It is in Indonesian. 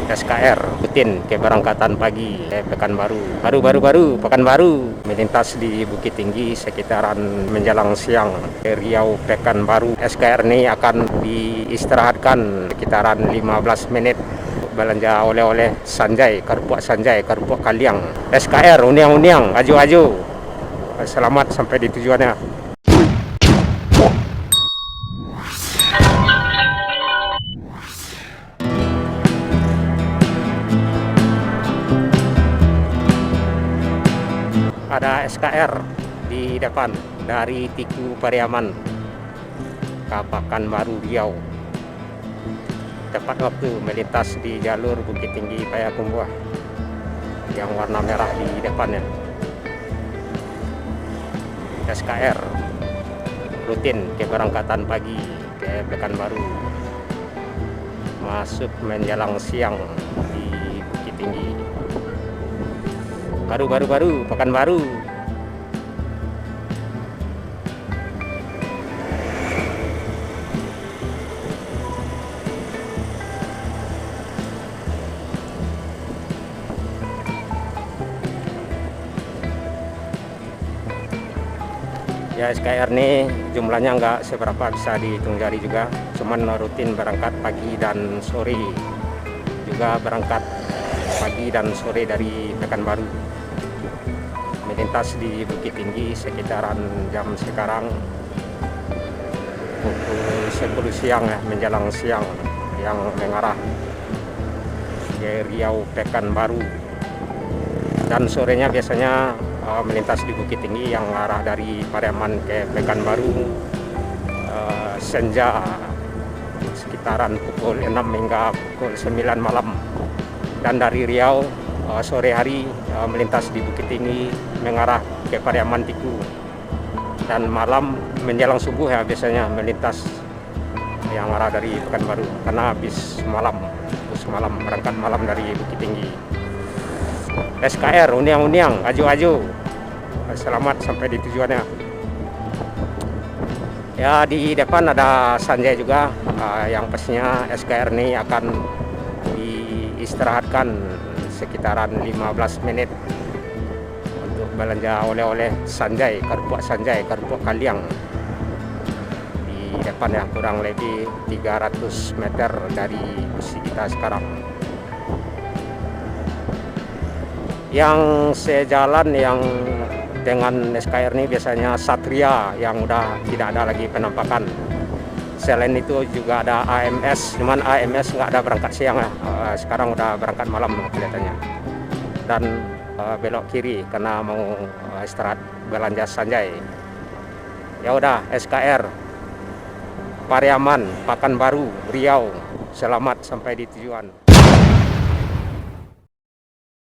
SKR rutin keberangkatan pagi Pekanbaru melintas di Bukit Tinggi sekitaran menjelang siang Riau Pekanbaru. SKR ini akan diistirahatkan sekitaran 15 menit belanja oleh-oleh Sanjay, kerupuk Kaliang. SKR Uniang aju. Selamat sampai di tujuannya. Ada SKR di depan dari Tiku Pariaman ke Pekanbaru Riau. Tepat waktu melintas di jalur Bukit Tinggi Payakumbuh yang warna merah di depannya. SKR rutin keberangkatan pagi ke Pekanbaru, masuk menjelang siang di Bukit Tinggi. Pekanbaru. Ya, SKR ini jumlahnya nggak seberapa, bisa dihitung jari juga, cuman rutin berangkat pagi dan sore, juga berangkat pagi dan sore dari Pekanbaru, melintas di Bukit Tinggi sekitaran jam sekarang pukul 10 siang ya, menjelang siang, yang mengarah ke Riau Pekanbaru. Dan sorenya biasanya melintas di Bukit Tinggi yang arah dari Pariaman ke Pekanbaru senja sekitaran pukul 6 hingga pukul 9 malam. Dan dari Riau sore hari melintas di Bukit Tinggi mengarah ke Pariaman Tiku. Dan malam menjelang subuh ya biasanya melintas yang arah dari Pekanbaru, karena bus malam berangkat malam dari Bukit Tinggi. SKR Uniang aju. Selamat sampai di tujuannya. Ya, di depan ada Sanjay juga. Yang pastinya SKR ini akan diistirahatkan sekitaran 15 menit untuk belanja oleh-oleh Sanjay, kerupuk Kaliang. Di depan ya, kurang lebih 300 meter dari posisi kita sekarang. Yang sejalan yang dengan SKR ini biasanya Satria yang udah tidak ada lagi penampakan. Selain itu juga ada AMS, cuman AMS nggak ada berangkat siang ya. Sekarang udah berangkat malam kelihatannya. Dan belok kiri karena mau istirahat belanja Sanjay. Ya udah, SKR Pariaman, Pekanbaru, Riau. Selamat sampai di tujuan.